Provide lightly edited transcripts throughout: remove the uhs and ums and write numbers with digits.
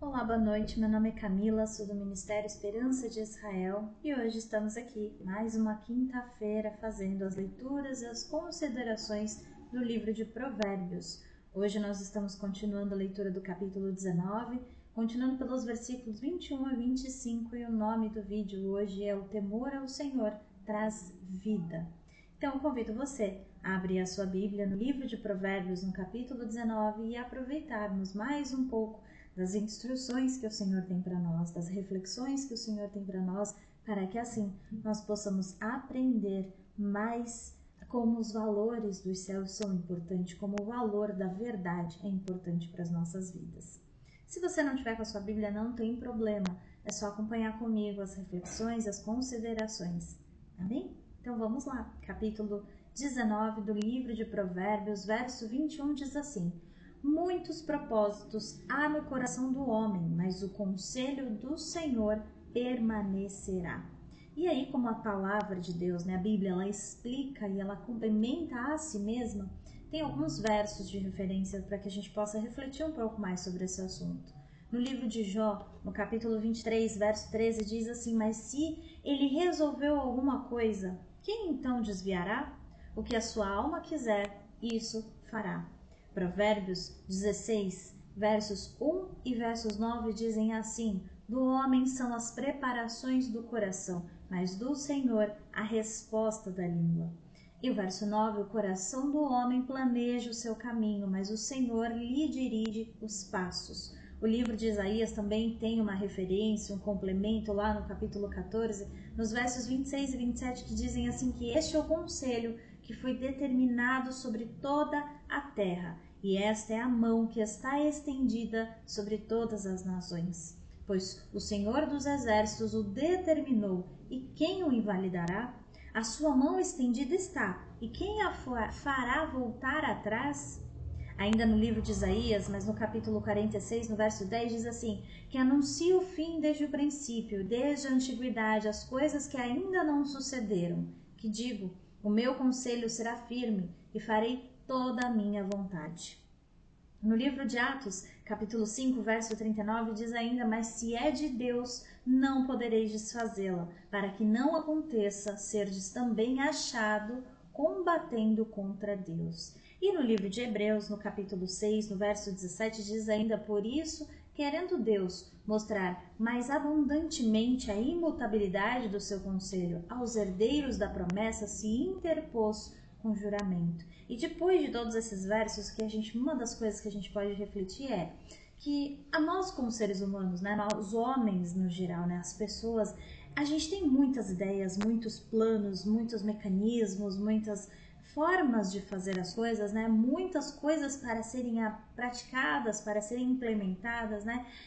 Olá, boa noite. Meu nome é Camila, sou do Ministério Esperança de Israel e hoje estamos aqui, mais uma quinta-feira, fazendo as leituras e as considerações do livro de Provérbios. Hoje nós estamos continuando a leitura do capítulo 19, continuando pelos versículos 21 a 25 e o nome do vídeo hoje é O Temor ao Senhor Traz Vida. Então eu convido você a abrir a sua Bíblia no livro de Provérbios, no capítulo 19 e aproveitarmos mais um pouco das instruções que o Senhor tem para nós, das reflexões que o Senhor tem para nós, para que assim nós possamos aprender mais como os valores dos céus são importantes, como o valor da verdade é importante para as nossas vidas. Se você não tiver com a sua Bíblia, não tem problema, é só acompanhar comigo as reflexões, as considerações, amém? Então vamos lá, capítulo 19 do livro de Provérbios, verso 21 diz assim: muitos propósitos há no coração do homem, mas o conselho do Senhor permanecerá. E aí, como a palavra de Deus, a Bíblia, ela explica e ela complementa a si mesma, tem alguns versos de referência para que a gente possa refletir um pouco mais sobre esse assunto. No livro de Jó, no capítulo 23, verso 13, diz assim: mas se ele resolveu alguma coisa, quem então desviará? O que a sua alma quiser, isso fará. Provérbios 16, versos 1 e versos 9 dizem assim: do homem são as preparações do coração, mas do Senhor a resposta da língua. E o verso 9, o coração do homem planeja o seu caminho, mas o Senhor lhe dirige os passos. O livro de Isaías também tem uma referência, um complemento lá no capítulo 14, nos versos 26 e 27, que dizem assim que este é o conselho que foi determinado sobre toda a terra, e esta é a mão que está estendida sobre todas as nações. Pois o Senhor dos Exércitos o determinou, e quem o invalidará? A sua mão estendida está, e quem a fará voltar atrás? Ainda no livro de Isaías, mas no capítulo 46, no verso 10, diz assim: que anuncia o fim desde o princípio, desde a antiguidade, as coisas que ainda não sucederam. Que digo, o meu conselho será firme, e farei toda a minha vontade. No livro de Atos, capítulo 5, verso 39, diz ainda: mas se é de Deus, não podereis desfazê-la, para que não aconteça serdes também achado combatendo contra Deus. E no livro de Hebreus, no capítulo 6, no verso 17, diz ainda: por isso, querendo Deus mostrar mais abundantemente a imutabilidade do seu conselho, aos herdeiros da promessa se interpôs com juramento. E depois de todos esses versos, uma das coisas que a gente pode refletir é que a nós como seres humanos, nós homens no geral, as pessoas, a gente tem muitas ideias, muitos planos, muitos mecanismos, muitas formas de fazer as coisas, muitas coisas para serem praticadas, para serem implementadas,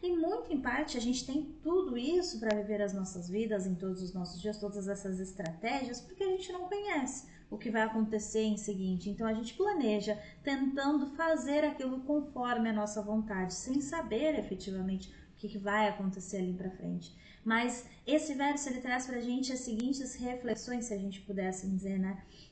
e muito em parte a gente tem tudo isso para viver as nossas vidas em todos os nossos dias, todas essas estratégias, porque a gente não conhece o que vai acontecer em seguinte. Então a gente planeja tentando fazer aquilo conforme a nossa vontade, sem saber efetivamente o que vai acontecer ali para frente. Mas esse verso ele traz para a gente as seguintes reflexões, se a gente pudesse dizer,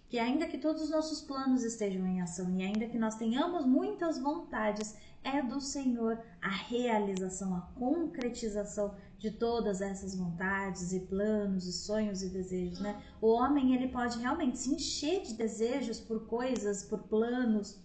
que ainda que todos os nossos planos estejam em ação e ainda que nós tenhamos muitas vontades, é do Senhor a realização, a concretização de todas essas vontades e planos e sonhos e desejos, O homem ele pode realmente se encher de desejos por coisas, por planos,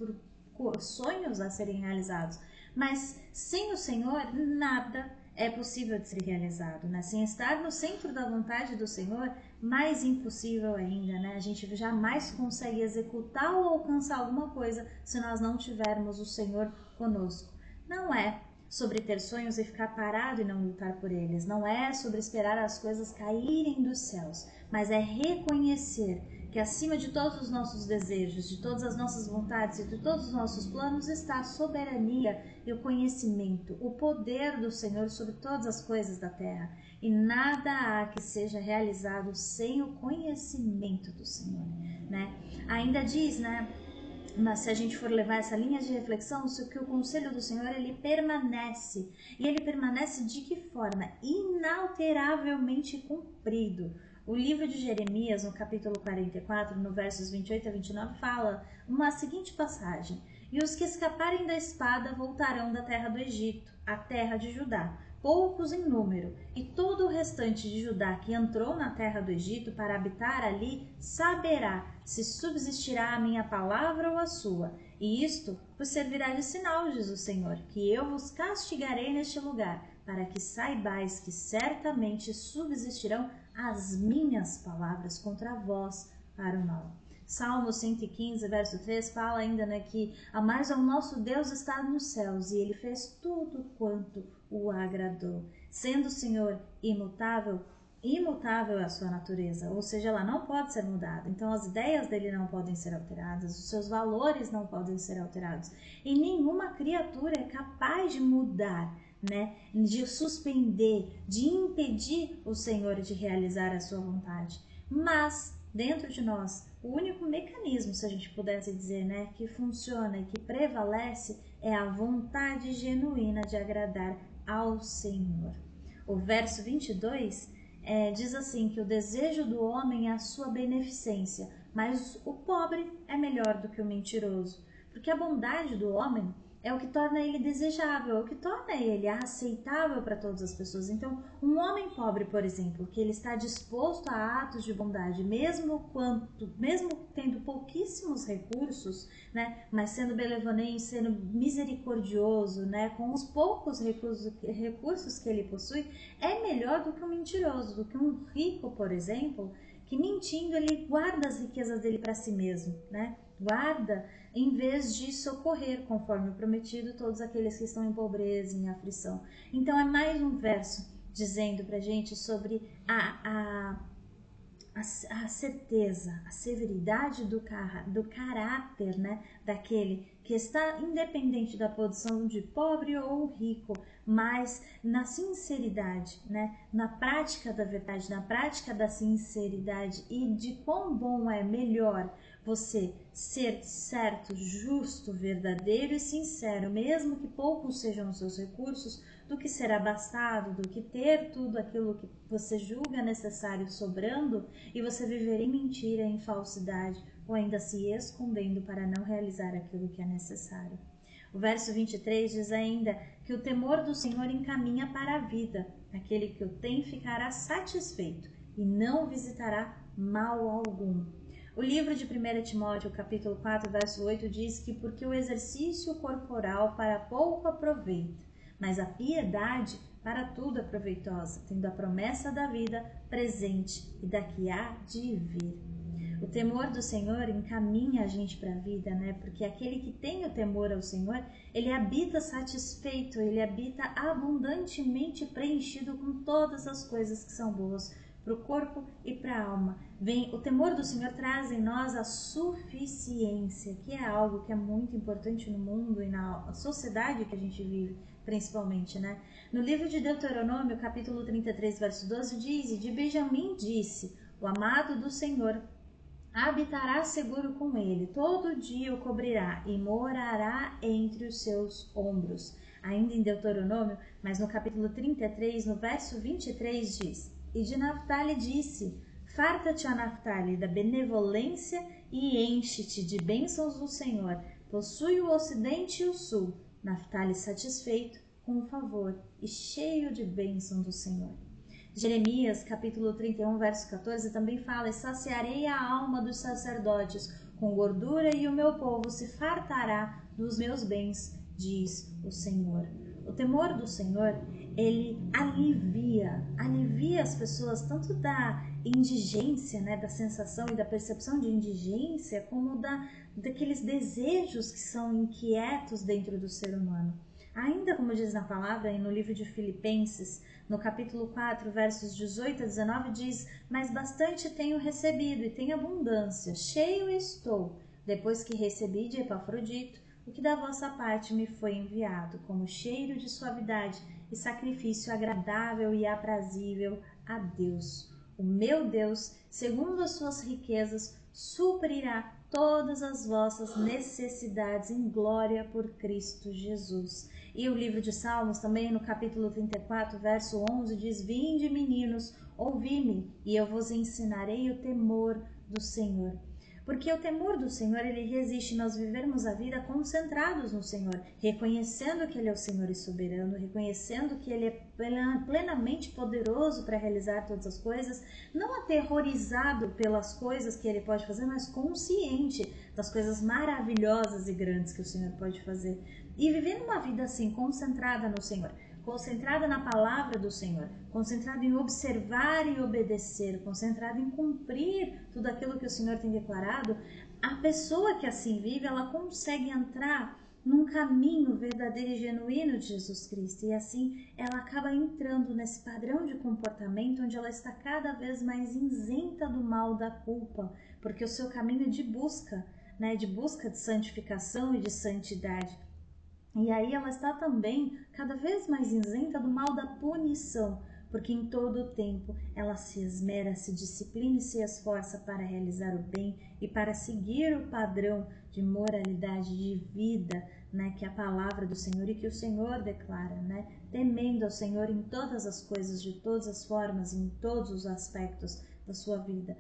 por sonhos a serem realizados, mas sem o Senhor nada é possível de ser realizado, Sem estar no centro da vontade do Senhor, mais impossível ainda, A gente jamais consegue executar ou alcançar alguma coisa se nós não tivermos o Senhor conosco. Não é sobre ter sonhos e ficar parado e não lutar por eles, não é sobre esperar as coisas caírem dos céus, mas é reconhecer que acima de todos os nossos desejos, de todas as nossas vontades e de todos os nossos planos está a soberania e o conhecimento, o poder do Senhor sobre todas as coisas da terra. E nada há que seja realizado sem o conhecimento do Senhor, Ainda diz, mas se a gente for levar essa linha de reflexão, que o conselho do Senhor ele permanece. E ele permanece de que forma? Inalteravelmente cumprido. O livro de Jeremias, no capítulo 44, no versos 28 a 29, fala uma seguinte passagem: e os que escaparem da espada voltarão da terra do Egito, a terra de Judá, poucos em número, e todo o restante de Judá que entrou na terra do Egito para habitar ali, saberá se subsistirá a minha palavra ou a sua. E isto vos servirá de sinal, diz o Senhor, que eu vos castigarei neste lugar, para que saibais que certamente subsistirão as minhas palavras contra vós para o mal. Salmo 115, verso 3 fala ainda, que mas o nosso Deus está nos céus e ele fez tudo quanto o agradou. Sendo o Senhor imutável, imutável é a sua natureza, ou seja, ela não pode ser mudada. Então as ideias dele não podem ser alteradas, os seus valores não podem ser alterados. E nenhuma criatura é capaz de mudar, de suspender, de impedir o Senhor de realizar a sua vontade. Mas dentro de nós, o único mecanismo, se a gente pudesse dizer, que funciona e que prevalece é a vontade genuína de agradar ao Senhor. O verso 22 diz assim, que o desejo do homem é a sua beneficência, mas o pobre é melhor do que o mentiroso, porque a bondade do homem é o que torna ele desejável, é o que torna ele aceitável para todas as pessoas. Então, um homem pobre, por exemplo, que ele está disposto a atos de bondade, mesmo tendo pouquíssimos recursos, mas sendo benevolente, sendo misericordioso, com os poucos recursos que ele possui, é melhor do que um mentiroso, do que um rico, por exemplo, que mentindo ele guarda as riquezas dele para si mesmo, guarda em vez de socorrer, conforme prometido, todos aqueles que estão em pobreza, em aflição. Então é mais um verso dizendo pra gente sobre a certeza, a severidade do caráter, daquele que está independente da posição de pobre ou rico, mas na sinceridade, na prática da verdade, na prática da sinceridade e de quão bom é melhor você ser certo, justo, verdadeiro e sincero, mesmo que poucos sejam os seus recursos, do que ser abastado, do que ter tudo aquilo que você julga necessário sobrando e você viver em mentira, em falsidade, ou ainda se escondendo para não realizar aquilo que é necessário. O verso 23 diz ainda que o temor do Senhor encaminha para a vida, aquele que o tem ficará satisfeito e não visitará mal algum. O livro de 1 Timóteo, capítulo 4, verso 8, diz que porque o exercício corporal para pouco aproveita, mas a piedade para tudo é proveitosa, tendo a promessa da vida presente e da que há de vir. O temor do Senhor encaminha a gente para a vida, porque aquele que tem o temor ao Senhor, ele habita satisfeito, ele habita abundantemente preenchido com todas as coisas que são boas para o corpo e para a alma. O temor do Senhor traz em nós a suficiência, que é algo que é muito importante no mundo e na sociedade que a gente vive, principalmente, No livro de Deuteronômio, capítulo 33, verso 12, diz: "E de Benjamim disse, o amado do Senhor habitará seguro com ele, todo dia o cobrirá e morará entre os seus ombros." Ainda em Deuteronômio, mas no capítulo 33, no verso 23, diz: "E de Naftali disse, farta-te a Naftali da benevolência e enche-te de bênçãos do Senhor, possui o ocidente e o sul, Naftali satisfeito com o favor e cheio de bênção do Senhor." Jeremias, capítulo 31, verso 14, também fala: "E saciarei a alma dos sacerdotes com gordura e o meu povo se fartará dos meus bens, diz o Senhor." O temor do Senhor, ele alivia as pessoas tanto da indigência, da sensação e da percepção de indigência, como daqueles desejos que são inquietos dentro do ser humano. Ainda como diz na palavra, e no livro de Filipenses, no capítulo 4, versos 18 a 19, diz: "Mas bastante tenho recebido e tenho abundância, cheio estou, depois que recebi de Epafrodito, o que da vossa parte me foi enviado, como cheiro de suavidade e sacrifício agradável e aprazível a Deus. O meu Deus, segundo as suas riquezas, suprirá todas as vossas necessidades em glória por Cristo Jesus." E o livro de Salmos, também no capítulo 34, verso 11, diz: "Vinde, meninos, ouvi-me, e eu vos ensinarei o temor do Senhor." Porque o temor do Senhor, ele resiste nós vivermos a vida concentrados no Senhor, reconhecendo que Ele é o Senhor e soberano, reconhecendo que Ele é plenamente poderoso para realizar todas as coisas, não aterrorizado pelas coisas que Ele pode fazer, mas consciente das coisas maravilhosas e grandes que o Senhor pode fazer. E vivendo uma vida assim, concentrada no Senhor, concentrada na palavra do Senhor, concentrada em observar e obedecer, concentrada em cumprir tudo aquilo que o Senhor tem declarado, a pessoa que assim vive, ela consegue entrar num caminho verdadeiro e genuíno de Jesus Cristo, e assim ela acaba entrando nesse padrão de comportamento onde ela está cada vez mais isenta do mal, da culpa, porque o seu caminho é de busca, né, de busca de santificação e de santidade. E aí ela está também cada vez mais isenta do mal da punição, porque em todo o tempo ela se esmera, se disciplina e se esforça para realizar o bem e para seguir o padrão de moralidade, de vida, né, que é a palavra do Senhor e que o Senhor declara, né, temendo ao Senhor em todas as coisas, de todas as formas, em todos os aspectos da sua vida.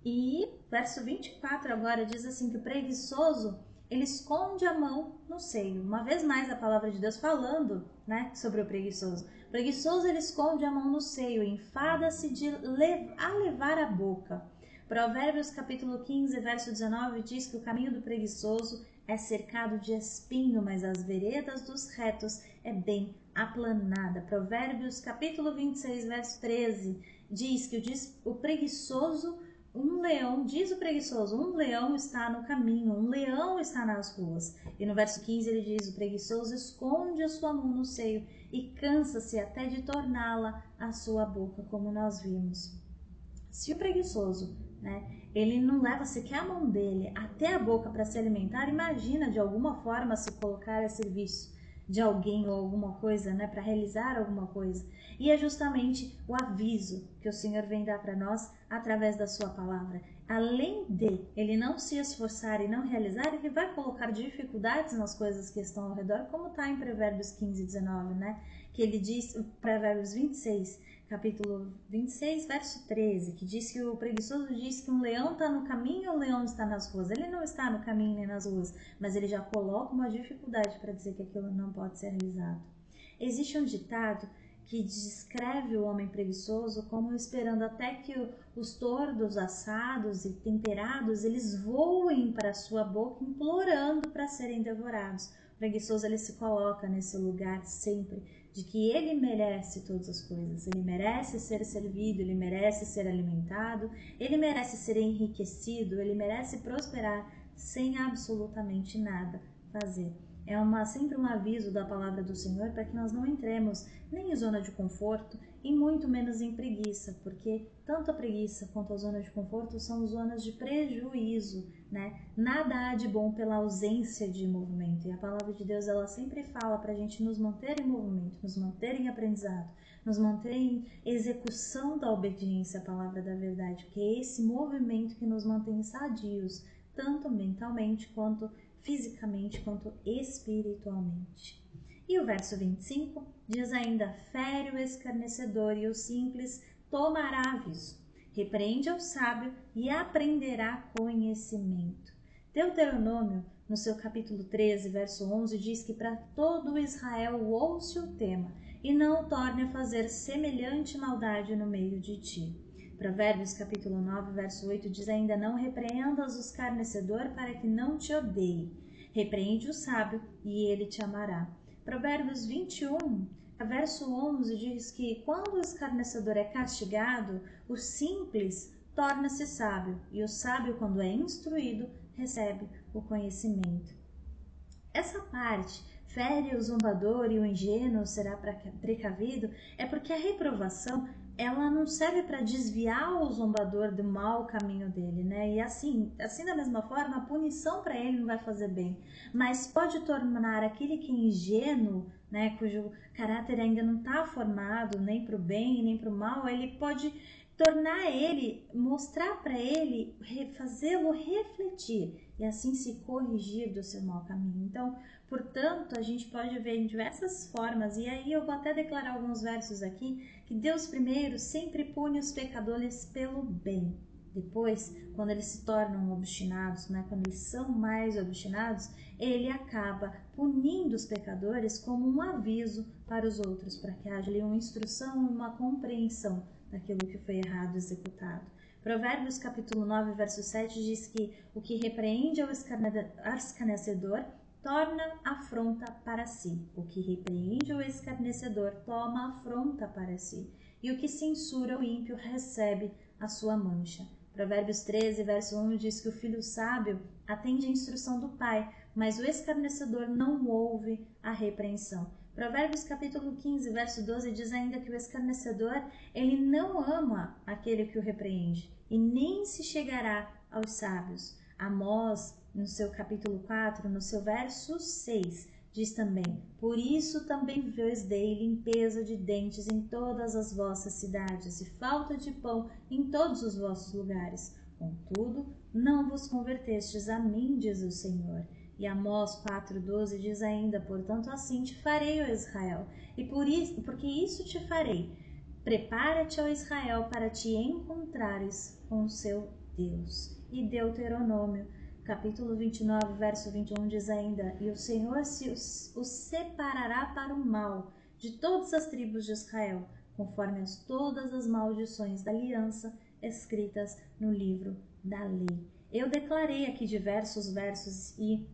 E verso 24 agora diz assim que o preguiçoso, ele esconde a mão no seio. Uma vez mais a palavra de Deus falando, né, sobre o preguiçoso. O preguiçoso, ele esconde a mão no seio, enfada-se a levar a boca. Provérbios capítulo 15, verso 19 diz que o caminho do preguiçoso é cercado de espinho, mas as veredas dos retos é bem aplanada. Provérbios capítulo 26, verso 13 diz que o preguiçoso, um leão, diz o preguiçoso, um leão está no caminho, um leão está nas ruas. E no verso 15 ele diz, o preguiçoso esconde a sua mão no seio e cansa-se até de torná-la à sua boca, como nós vimos. Se o preguiçoso, né, ele não leva sequer a mão dele até a boca para se alimentar, imagina de alguma forma se colocar a serviço de alguém ou alguma coisa, né, para realizar alguma coisa. E é justamente o aviso que o Senhor vem dar para nós através da sua palavra. Além de ele não se esforçar e não realizar, ele vai colocar dificuldades nas coisas que estão ao redor, como está em Provérbios 15, 19, né? Que ele diz, Provérbios 26, capítulo 26, verso 13, que diz que o preguiçoso diz que um leão está no caminho e um leão está nas ruas. Ele não está no caminho nem nas ruas, mas ele já coloca uma dificuldade para dizer que aquilo não pode ser realizado. Existe um ditado que descreve o homem preguiçoso como esperando até que os tordos assados e temperados, eles voem para a sua boca implorando para serem devorados. O preguiçoso, ele se coloca nesse lugar sempre de que ele merece todas as coisas, ele merece ser servido, ele merece ser alimentado, ele merece ser enriquecido, ele merece prosperar sem absolutamente nada fazer. É sempre um aviso da palavra do Senhor para que nós não entremos nem em zona de conforto e muito menos em preguiça, porque tanto a preguiça quanto a zona de conforto são zonas de prejuízo, né? Nada há de bom pela ausência de movimento, e a palavra de Deus, ela sempre fala para a gente nos manter em movimento, nos manter em aprendizado, nos manter em execução da obediência à palavra da verdade, porque é esse movimento que nos mantém sadios, tanto mentalmente quanto fisicamente quanto espiritualmente. E o verso 25 diz ainda, fere o escarnecedor e o simples tomará aviso, repreende ao sábio e aprenderá conhecimento. Deuteronômio, no seu capítulo 13, verso 11, diz que para todo Israel ouça o tema e não o torne a fazer semelhante maldade no meio de ti. Provérbios capítulo 9, verso 8 diz ainda, não repreendas o escarnecedor para que não te odeie. Repreende o sábio e ele te amará. Provérbios 21, verso 11 diz que quando o escarnecedor é castigado, o simples torna-se sábio e o sábio, quando é instruído, recebe o conhecimento. Essa parte, fere o zombador e o ingênuo será precavido, é porque a reprovação, ela não serve para desviar o zombador do mau caminho dele, né? E assim da mesma forma, a punição para ele não vai fazer bem, mas pode tornar aquele que é ingênuo, né, cujo caráter ainda não está formado nem para o bem nem para o mal, ele pode tornar ele, mostrar para ele, fazê-lo refletir e assim se corrigir do seu mau caminho. Então, portanto, a gente pode ver em diversas formas, e aí eu vou até declarar alguns versos aqui, que Deus primeiro sempre pune os pecadores pelo bem. Depois, quando eles se tornam obstinados, né, quando eles são mais obstinados, ele acaba punindo os pecadores como um aviso para os outros, para que haja ali uma instrução, uma compreensão daquilo que foi errado executado. Provérbios capítulo 9, verso 7 diz que o que repreende ao escarnecedor torna afronta para si. O que repreende o escarnecedor toma afronta para si. E o que censura o ímpio recebe a sua mancha. Provérbios 13, verso 1 diz que o filho sábio atende à instrução do pai, mas o escarnecedor não ouve a repreensão. Provérbios capítulo 15, verso 12 diz ainda que o escarnecedor, ele não ama aquele que o repreende e nem se chegará aos sábios. Amós, no seu capítulo 4, no seu verso 6, diz também: por isso também vos dei limpeza de dentes em todas as vossas cidades e falta de pão em todos os vossos lugares. Contudo, não vos convertestes a mim, diz o Senhor. E Amós 4,12 diz ainda: portanto, assim te farei, ó Israel, e porque isso te farei. Prepara-te, ó Israel, para te encontrares com o seu Deus. E Deuteronômio capítulo 29, verso 21 diz ainda: e o Senhor os separará para o mal de todas as tribos de Israel, conforme todas as maldições da aliança escritas no livro da lei. Eu declarei aqui diversos versos e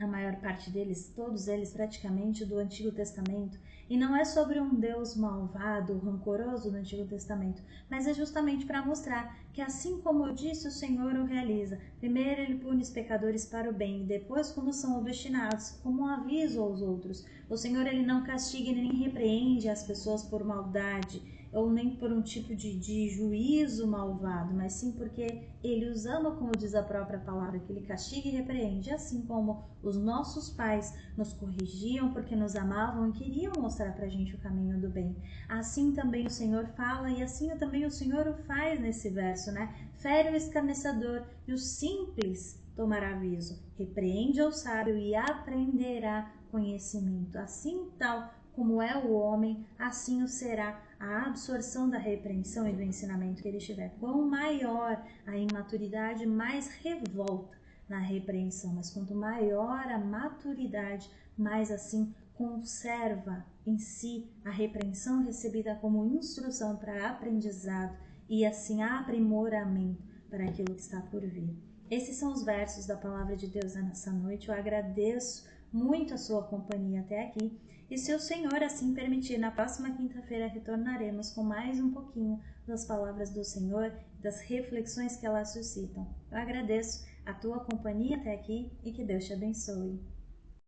a maior parte deles, todos eles praticamente do Antigo Testamento, e não é sobre um Deus malvado, rancoroso do Antigo Testamento, mas é justamente para mostrar que assim como eu disse, o Senhor o realiza. Primeiro ele pune os pecadores para o bem, e depois, quando são obstinados, como um aviso aos outros. O Senhor ele não castiga nem repreende as pessoas por maldade, ou nem por um tipo de juízo malvado, mas sim porque ele os ama, como diz a própria palavra, que ele castiga e repreende, assim como os nossos pais nos corrigiam porque nos amavam e queriam mostrar pra gente o caminho do bem. Assim também o Senhor fala e assim também o Senhor o faz nesse verso, né? Fere o escarnecedor e o simples tomará aviso, repreende ao sábio e aprenderá conhecimento. Assim tal como é o homem, assim o será a absorção da repreensão e do ensinamento que ele tiver. Quanto maior a imaturidade, mais revolta na repreensão, mas quanto maior a maturidade, mais assim conserva em si a repreensão recebida como instrução para aprendizado e assim aprimoramento para aquilo que está por vir. Esses são os versos da palavra de Deus nessa noite. Eu agradeço muito a sua companhia até aqui. E se o Senhor assim permitir, na próxima quinta-feira retornaremos com mais um pouquinho das palavras do Senhor, das reflexões que elas suscitam. Eu agradeço a tua companhia até aqui e que Deus te abençoe.